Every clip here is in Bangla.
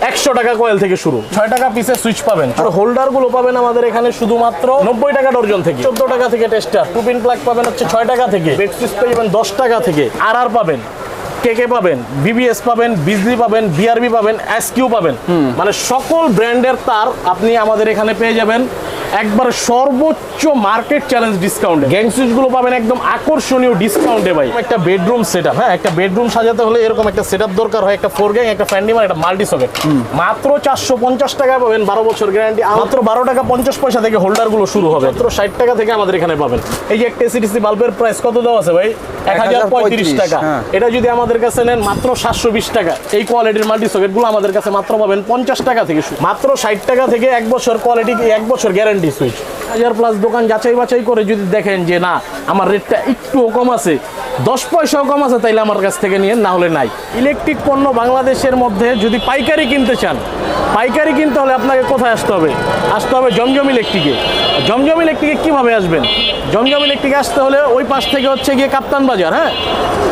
100 টাকা কয়েল থেকে শুরু, 6 টাকা পিসের সুইচ পাবেন। আর হোল্ডার গুলো পাবেন আমাদের এখানে শুধুমাত্র 90 টাকা ডর্জন থেকে, 14 টাকা থেকে টেস্টার, টু পিন প্লাগ পাবেন হচ্ছে 6 টাকা থেকে, বেড সুইচ পাবেন 10 টাকা থেকে, আর পাবেন, কেকে পাবেন, বিবিএস পাবেন, বিজলি পাবেন, বিআরবি পাবেন, এসকিউ পাবেন, মানে সকল ব্র্যান্ডের তার আপনি আমাদের এখানে পেয়ে যাবেন একবার সর্বোচ্চ মার্কেট চ্যালেঞ্জ ডিসকাউন্টে। গ্যাং সুইচ গুলো পাবেন একদম আকর্ষণীয় ডিসকাউন্টে ভাই। একটা বেডরুম সেটআপ, হ্যাঁ একটা বেডরুম সাজাতে হলে এরকম একটা সেটআপ দরকার হয়, একটা 4 গ্যাং, একটা ফ্যান্ডিমান, একটা মাল্টি সকেট, মাত্র 450 টাকা পাবেন, 12 বছর গ্যারান্টি। মাত্র 12 টাকা 50 পয়সা থেকে হোল্ডার গুলো শুরু হবে, মাত্র 60 টাকা থেকে আমাদের এখানে পাবেন। এই যে একটা এসিডিসি বাল্বের প্রাইস কত দেওয়া আছে ভাই? 1035 টাকা। এটা যদি আমাদের কাছে নেন মাত্র 720 টাকা। এই কোয়ালিটির মাল্টি সকেট গুলো আমাদের কাছে মাত্র পাবেন 50 টাকা থেকে, মাত্র 60 টাকা থেকে 1 বছর কোয়ালিটি, 1 বছর গ্যারান্টি সুইচ। 1000+ দোকান যাচাই বাছাই করে যদি দেখেন যে না আমার রেটটা একটুও কম আছে, 10 পয়সাও কম আছে, তাইলে আমার কাছ থেকে নিয়ে, না হলে নাই। ইলেকট্রিক পণ্য বাংলাদেশের মধ্যে যদি পাইকারি কিনতে চান, পাইকারি কিনতে হলে আপনাকে কোথায় আসতে হবে? আসতে হবে জমজম ইলেকট্রিকে। জমজম ইলেকট্রিকে কীভাবে আসবেন? জমজম ইলেকট্রিকে আসতে হলে ওই পাশ থেকে হচ্ছে গিয়ে কাপ্তান বাজার, হ্যাঁ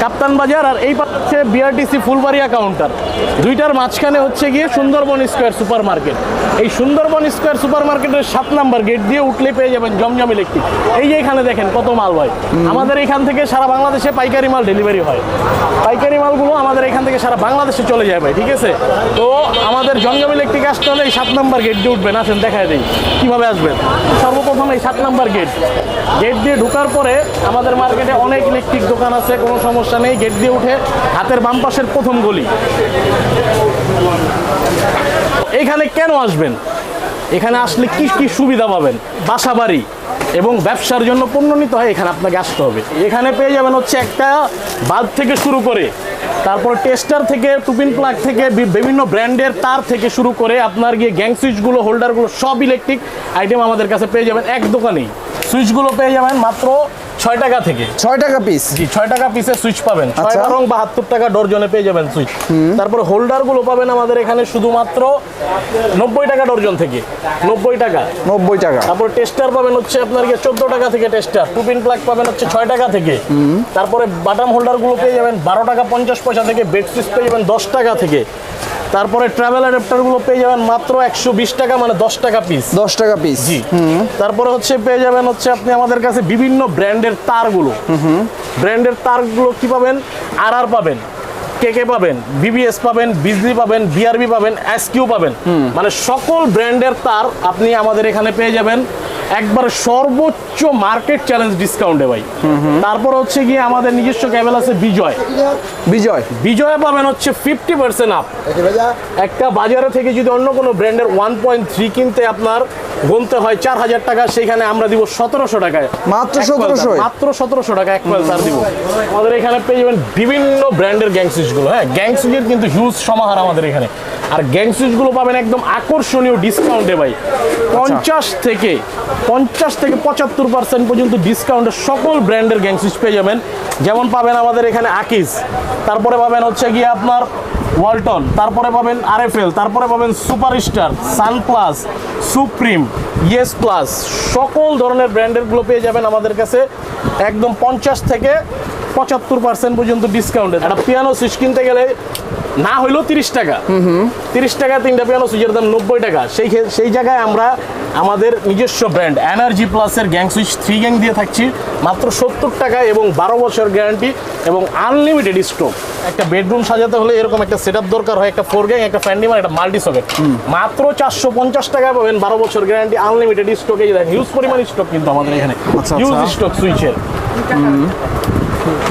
কাপ্তান বাজার, আর এই পাশ হচ্ছে বিআরটিসি ফুলবাড়িয়া কাউন্টার। দুইটার মাঝখানে হচ্ছে গিয়ে সুন্দরবন স্কোয়ার সুপার মার্কেট। এই সুন্দরবন স্কোয়ার সুপার মার্কেটের 7 নাম্বার গেট দিয়ে উঠলে পেয়ে যাবেন জমজম ইলেকট্রিক। এই যে এখানে দেখেন কত মাল ভাই, আমাদের এখান থেকে সারা বাংলাদেশে পাইকারি মাল ডেলিভারি হয়। পাইকারি মালগুলো আমাদের এখান থেকে সারা বাংলাদেশে চলে যায় ভাই, ঠিক আছে? তো আমাদের জমজম ইলেকট্রিক আসতে হলে এই 7 নাম্বার গেট দিয়ে উঠবেন। আসেন দেখায় দিই কীভাবে আসবেন। সর্বপ্রথম এই 7 নাম্বার গেট দিয়ে ঢোকার পরে আমাদের মার্কেটে অনেক ইলেকট্রিক দোকান আছে, কোনো সমস্যা নেই। গেট দিয়ে উঠে হাতের বাম পাশের প্রথম গলি। এখানে কেন আসবেন? এখানে আসলে কি কি সুবিধা পাবেন? বাসা বাড়ি এবং ব্যবসার জন্য পণ্য নিতে হয়, এখানে আপনাকে আসতে হবে। এখানে পেয়ে যাবেন হচ্ছে একটা বাল্ব থেকে শুরু করে, তারপর টেস্টার থেকে, টুপিন প্লাগ থেকে, বিভিন্ন ব্র্যান্ডের তার থেকে শুরু করে আপনার গিয়ে গ্যাং সুইচগুলো, হোল্ডারগুলো, সব ইলেকট্রিক আইটেম আমাদের কাছে পেয়ে যাবেন এক দোকানেই। সুইচগুলো পেয়ে যাবেন মাত্র 6 টাকা থেকে। 6 টাকা পিস? জি, 6 টাকা পিসের সুইচ পাবেন। 6 রং 72 টাকা ডর্জনে পেয়ে যাবেন সুইচ। তারপরে হোল্ডার গুলো পাবেন আমাদের এখানে শুধুমাত্র 90 টাকা ডর্জন থেকে, 90 টাকা। তারপর টেস্টার পাবেন হচ্ছে আপনার 14 টাকা থেকে টেস্টার, টু পিন প্লাগ পাবেন হচ্ছে 6 টাকা থেকে। তারপরে বাটাম হোল্ডার গুলো পেয়ে যাবেন 12 টাকা 50 পয়সা থেকে, বেড সুইচ পেয়ে যাবেন 10 টাকা থেকে। তারপরে ট্রাভেল অ্যাডাপ্টার গুলো পেয়ে যাবেন মাত্র 120 টাকা, মানে 10 টাকা পিস। 10 টাকা পিস, জি। তারপরে হচ্ছে পেয়ে যাবেন হচ্ছে আপনি আমাদের কাছে বিভিন্ন ব্র্যান্ডের তারগুলো। ব্র্যান্ডের তারগুলো কি পাবেন? আর পাবেন, কেকে পাবেন, বিবিএস পাবেন, বিজলি পাবেন, বিআরবি পাবেন, এসকিউ পাবেন, মানে সকল ব্র্যান্ডের তার আপনি আমাদের এখানে পেয়ে যাবেন একবার সর্বোচ্চ মার্কেট চ্যালেঞ্জ ডিসকাউন্টে ভাই। তারপর হচ্ছে গিয়ে আমাদের নিজস্ব ক্যাবেল আছে বিজয় পাবেন হচ্ছে 50% আপ। একটা বাজারে থেকে যদি অন্য কোনো ব্র্যান্ডের 1.3 কিনতে আপনার গুনতে হয় 4000 টাকা, সেখানে আমরা দিব 1700 টাকায়, মাত্র 1700 টাকা এক কয়েল তার দিব। আমাদের এখানে পেয়ে যাবেন বিভিন্ন ব্র্যান্ডের গ্যাং সুইচগুলো, হ্যাঁ গ্যাং সুইচের কিন্তু হিউজ সমাহার আমাদের এখানে। আর গ্যাং সুইচগুলো পাবেন একদম আকর্ষণীয় ডিসকাউন্টে ভাই, 50 থেকে 75% পর্যন্ত ডিসকাউন্টে সকল ব্র্যান্ডের গ্যাং সুইচ পেয়ে যাবেন। যেমন পাবেন আমাদের এখানে আকিস, তারপরে পাবেন হচ্ছে গিয়ে আপনার ওয়ালটন, তারপরে পাবেন আরএফএল, তারপরে পাবেন superstar, Sunplus, supreme, yes plus, সকল ধরনের ব্র্যান্ডের গুলো পেয়ে যাবেন আমাদের কাছে একদম 50 থেকে 75% পর্যন্ত ডিসকাউন্টে। একটা পিয়ানো সুইচ কিনতে গেলে না হইলেও 30 টাকা, 30 টাকা তিনটা পিয়ানো সুইচের দাম 90 টাকা। সেই জায়গায় আমরা আমাদের নিজস্ব ব্র্যান্ড এনার্জি প্লাসের গ্যাং সুইচ 3 গ্যাং দিয়ে থাকছি মাত্র 70 টাকা এবং 12 বছর গ্যারান্টি এবং আনলিমিটেড স্টক। একটা বেডরুম সাজাতে হলে এরকম একটা সেটআপ দরকার হয়, একটা 4 গ্যাং, একটা ফ্যান্ডিমান, একটা মাল্টি সকেট, মাত্র 450 টাকা পাবেন, 12 বছর গ্যারান্টি, আনলিমিটেড স্টক। এই দেখেন হিউজ পরিমাণ স্টক কিন্তু আমাদের এখানে, হিউজ স্টক সুইচের।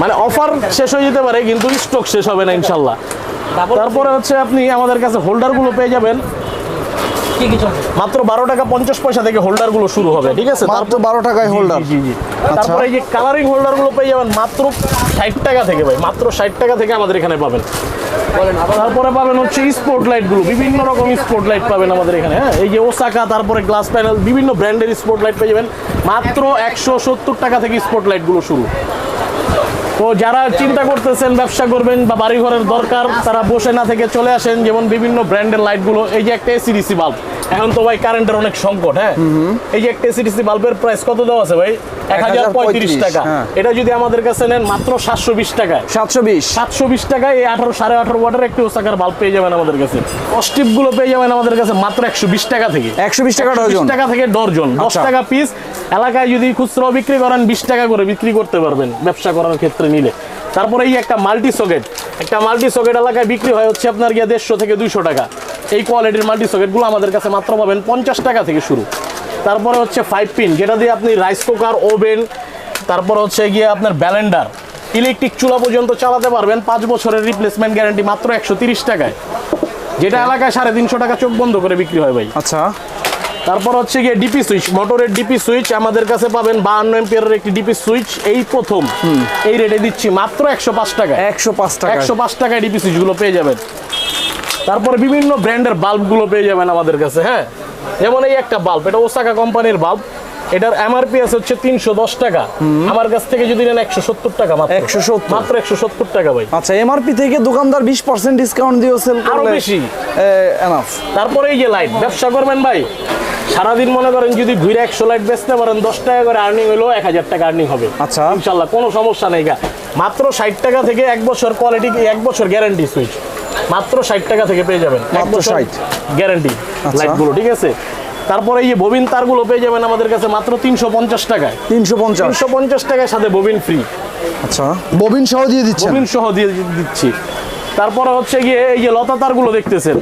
মানে অফার শেষ হয়ে যেতে পারে কিন্তু স্টক শেষ হবে না ইনশাল্লাহ। তারপরে হচ্ছে আপনি আমাদের কাছে হোল্ডার গুলো পেয়ে যাবেন মাত্র 12 টাকা 50 পয়সা থেকে হোল্ডার গুলো শুরু হবে, ঠিক আছে? মাত্র 12 টাকায় হোল্ডার। জি। তারপরে এই যে কালারিং হোল্ডার গুলো পেয়ে যাবেন মাত্র 60 টাকা থেকে ভাই, মাত্র 60 টাকা থেকে আমাদের এখানে পাবেন। তারপরে পাবেন হচ্ছে স্পট লাইট গুলো, বিভিন্ন রকম স্পট লাইট পাবেন আমাদের এখানে, হ্যাঁ এই যে ওসাকা, তারপরে গ্লাস প্যানেল, বিভিন্ন ব্র্যান্ডের স্পট লাইট পেয়ে যাবেন মাত্র 170 টাকা থেকে স্পট লাইট গুলো শুরু। তো যারা চিন্তা করতেছেন ব্যবসা করবেন বা বাড়িঘরের দরকার, তারা বসে না থেকে চলে আসেন। যেমন বিভিন্ন ব্র্যান্ডের লাইটগুলো, এই যে একটা এসিডিসি বাল্ব, এখন তো ভাই কারেন্টের অনেক সংকট। হ্যাঁ, এই যে একটা এসিডিসি বাল্বের প্রাইস কত দেওয়া আছে ভাই? 1035 টাকা। এটা যদি আমাদের কাছে নেন মাত্র 720 টাকায়, 720 টাকায় এই 18 18.5 ওয়াটের একটি ওসাকার বাল্ব পেয়ে যাবেন আমাদের কাছে। স্টিপ গুলো পেয়ে যাবেন আমাদের কাছে মাত্র 120 টাকা থেকে, 120 টাকা ডজন, 120 টাকা থেকে ডজন, 10 টাকা পিস। এলাকায় যদি খুচরা বিক্রি করেন 20 টাকা করে বিক্রি করতে পারবেন ব্যবসা করার ক্ষেত্রে নিলে। তারপরে এই একটা মাল্টি সকেট, এলাকায় বিক্রি হয় হচ্ছে আপনার গিয়ে 150 থেকে 200 টাকা। এই কোয়ালিটির মাল্টি সকেটগুলো আমাদের কাছে মাত্র পাবেন 50 টাকা থেকে শুরু। তারপরে হচ্ছে 5 পিন, যেটা দিয়ে আপনি রাইস কুকার, ওভেন, তারপর হচ্ছে গিয়ে আপনার ব্যালেন্ডার, ইলেকট্রিক চুলা পর্যন্ত চালাতে পারবেন। 5 বছরের রিপ্লেসমেন্ট গ্যারান্টি মাত্র 130 টাকায়, যেটা এলাকায় 350 টাকা চোখ বন্ধ করে বিক্রি হয় ভাই। আচ্ছা, তারপর হচ্ছে গিয়ে ডিপি সুইচ, মোটরের ডিপি সুইচ আমাদের কাছে পাবেন 52 এম্পিয়ারের একটি ডিপি সুইচ। এই প্রথম এই রেটে দিচ্ছি মাত্র 105 টাকা, 105 টাকায় ডিপি সুইচগুলো পেয়ে যাবেন। তারপরে বিভিন্ন ব্র্যান্ডের বাল্বগুলো পেয়ে যাবেন আমাদের কাছে। হ্যাঁ, যেমন এই একটা বাল্ব, এটা ওসাকা কোম্পানির বাল্ব, এটার এমআরপি আছে হচ্ছে 310 টাকা, আমার কাছ থেকে যদি নেন 170 টাকা, মাত্র 170 টাকা ভাই। আচ্ছা, এমআরপি থেকে দোকানদার 20% ডিসকাউন্ট দিও সেল করলে আরো বেশি এনাফ। তারপরে এই যে লাইট, ব্যবসা করবেন ভাই, সারাদিন মনে করেন যদি ঘুরে 100 লাইট বেচতে পারেন, 10 টাকা করে আর্নিং হলো 1000 টাকা আর্নিং হবে। আচ্ছা, ইনশাআল্লাহ কোনো সমস্যা নেই গা। মাত্র 60 টাকা থেকে 1 বছর কোয়ালিটি, 1 বছর গ্যারান্টি সুইচ, মাত্র 60 টাকা থেকে পেয়ে যাবেন, 1 বছর গ্যারান্টি লাইটগুলো, ঠিক আছে। তারপরে এই যে ববিন তারগুলো পেয়ে যাবেন আমাদের কাছে মাত্র 350 টাকায়, 350 টাকার সাথে ববিন ফ্রি। আচ্ছা, ববিন সহ দিয়ে দিচ্ছি, ববিন সহ দিয়ে দিচ্ছি। তারপরে হচ্ছে গিয়ে এই যে লতা তারগুলো দেখতেছেন,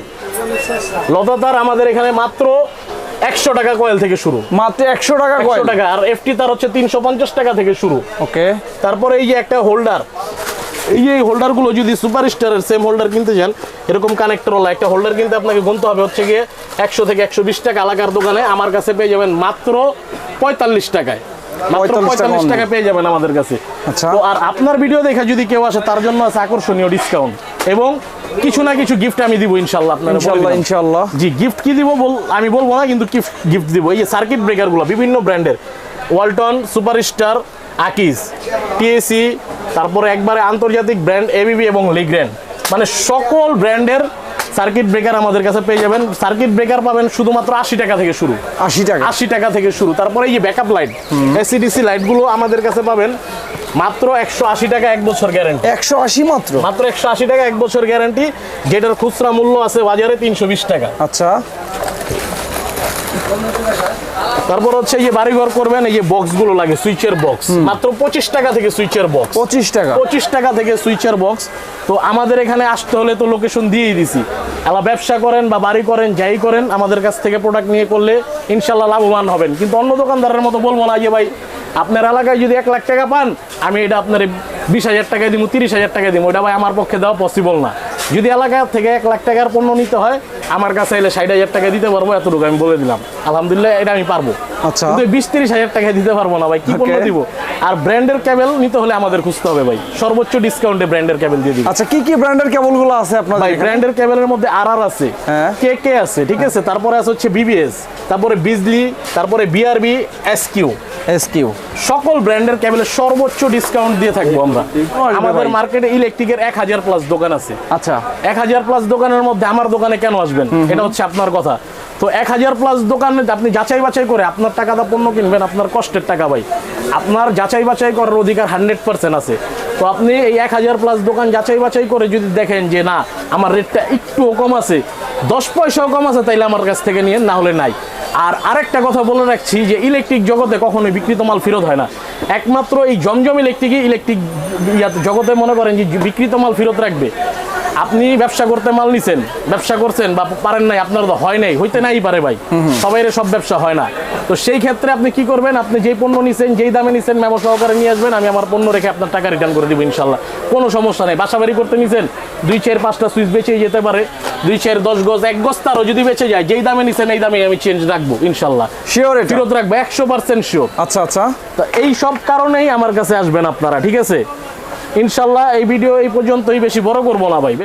লতা তার আমাদের এখানে মাত্র 100 টাকা কয়েল থেকে শুরু, মাত্র 100 টাকা কয়েল, 100 টাকা। আর এফটি তার হচ্ছে 350 টাকা থেকে শুরু। ওকে। তারপরে এই যে একটা হোল্ডার, এই হোল্ডারগুলো যদি সুপারস্টারের সেম হোল্ডার কিনতে চান, এরকম কানেক্টর ওলা একটা হোল্ডার কিনতে আপনাকে গুনতে হবে হচ্ছে গিয়ে 100 থেকে 120 টাকা। এলাকার দোকানে আমার কাছে পেয়ে যাবেন মাত্র 45 টাকায়, মাত্র 45 টাকা পেয়ে যাবেন আমাদের কাছে। আচ্ছা, তো আর আপনার ভিডিও দেখে যদি কেউ আসে তার জন্য আছে আকর্ষণীয় ডিসকাউন্ট এবং কিছু না কিছু গিফট আমি দিব ইনশাআল্লাহ। আপনারা ইনশাআল্লাহ জি, গিফট কি দিব আমি বলবো না, কিন্তু গিফট দিব। এই যে সার্কিট ব্রেকারগুলো বিভিন্ন ব্র্যান্ডের, ওয়ালটন, সুপারস্টার, আকিস, টিএসি, তারপরে একবারে আন্তর্জাতিক ব্র্যান্ড এবিবি এবং লিগ্র্যান্ড, মানে সকল ব্র্যান্ডের সার্কিট ব্রেকার আমাদের কাছে পেয়ে যাবেন। সার্কিট ব্রেকার পাবেন শুধুমাত্র 80 টাকা থেকে শুরু, 80 টাকা থেকে শুরু। তারপরে এই যে ব্যাকআপ লাইট, এসিডিসি লাইটগুলো আমাদের কাছে পাবেন মাত্র 180 টাকা, 1 বছর গ্যারান্টি। 180 মাত্র 180 টাকা 1 বছর গ্যারান্টি, যেটার খুচরা মূল্য আছে বাজারে 320 টাকা। আচ্ছা, তারপর হচ্ছে এই যে বাড়িঘর করবেন, এই যে বক্সগুলো লাগে, সুইচের বক্স, মাত্র 25 টাকা থেকে সুইচের বক্স, 25 টাকা থেকে সুইচের বক্স। তো আমাদের এখানে আসতে হলে তো লোকেশন দিয়েই দিছি। এলা ব্যবসা করেন বা বাড়ি করেন, যাই করেন, আমাদের কাছ থেকে প্রোডাক্ট নিয়ে করলে ইনশাল্লাহ লাভবান হবেন। কিন্তু অন্য দোকানদারের মতো বলবো না যে ভাই আপনার এলাকায় যদি 1 লাখ টাকা পান, আমি এটা আপনার 20,000 টাকায় দিব, 30,000 টাকায় দিব, ওটা ভাই আমার পক্ষে দেওয়া পসিবল না। যদি এলাকা থেকে 1 লাখ টাকার পণ্য নিতে হয়, আমার কাছে এলে 60,000 টাকা দিতে পারবো, এতটুকু আমি বলে দিলাম। আলহামদুলিল্লাহ, এটা আমি পারবো। আচ্ছা, কিন্তু 20-30,000 টাকায় দিতে পারবো না ভাই, কি পণ্য দিব। আর ব্র্যান্ডের কেবল নিতে হলে আমাদের খুঁজতে হবে ভাই, সর্বোচ্চ ডিসকাউন্টে ব্র্যান্ডের কেবল দিয়ে দিই। আচ্ছা, কি কি ব্র্যান্ডের কেবলগুলো আছে আপনার ভাই? ব্র্যান্ডের কেবলের মধ্যে আরআর আছে, কেকে আছে, ঠিক আছে। তারপরে আছে হচ্ছে বিবিএস, তারপরে বিজলি, তারপরে বিআরবি, এসকিউ, সকল ব্র্যান্ডের কেবলের সর্বোচ্চ ডিসকাউন্ট দিয়ে থাকবো আমরা। আমাদের মার্কেটে ইলেকট্রিকের 1000 প্লাস দোকান আছে। আচ্ছা, 1000 প্লাস দোকানের মধ্যে আমার দোকানে কেন আসবেন, এটা হচ্ছে আপনার কথা। তো 1000 প্লাস দোকানে আপনি যাচাই বাছাই করে আপনার টাকাটা পণ্য কিনবেন, আপনার কষ্টের টাকা ভাই, আপনার যাচাই বাছাই করার অধিকার 100% আছে। তো আপনি এই 1000 প্লাস দোকান যাচাই বাছাই করে যদি দেখেন যে না, আমার রেটটা একটুও কম আছে, 10 পয়সাও কম আছে, তাইলে আমার কাছ থেকে নিয়ে, না হলে নাই। আর আরেকটা কথা বলে রাখছি যে ইলেকট্রিক জগতে কখনোই বিক্রিত মাল ফেরত হয় না। একমাত্র এই জমজম ইলেকট্রিক জগতে মনে করেন যে বিক্রিত মাল ফেরত রাখবে। আপনি ব্যবসা করতে মাল নিছেন, ব্যবসা করছেন বা পারেন নাই, আপনার তো হয় নাই, হইতে নাই পারে ভাই, সবাই সব ব্যবসা হয় না। তো সেই ক্ষেত্রে আপনি কি করবেন, আপনি যেই পণ্য নিছেন, যেই দামে নিছেন, মেমো সহকারে নিয়ে আসবেন, আমি আমার পণ্য রেখে আপনার টাকা রিটার্ন করে দিব ইনশাল্লাহ, কোনো সমস্যা নেই। বাসা বাড়ি করতে নিছেন, 2-4-5টা সুইচ বেঁচেই যেতে পারে, 2-4-10 গজ, 1 গজ তারও যদি বেঁচে যায়, যেই দামে নিছেন এই দামে আমি চেঞ্জ রাখবো ইনশাল্লাহ, শিওর ফেরত রাখবো 100% শিওর। আচ্ছা আচ্ছা, তো এই সব কারণেই আমার কাছে আসবেন আপনারা, ঠিক আছে ইনশাল্লাহ। এই ভিডিও এই পর্যন্তই, বেশি বড় করবো না ভাই।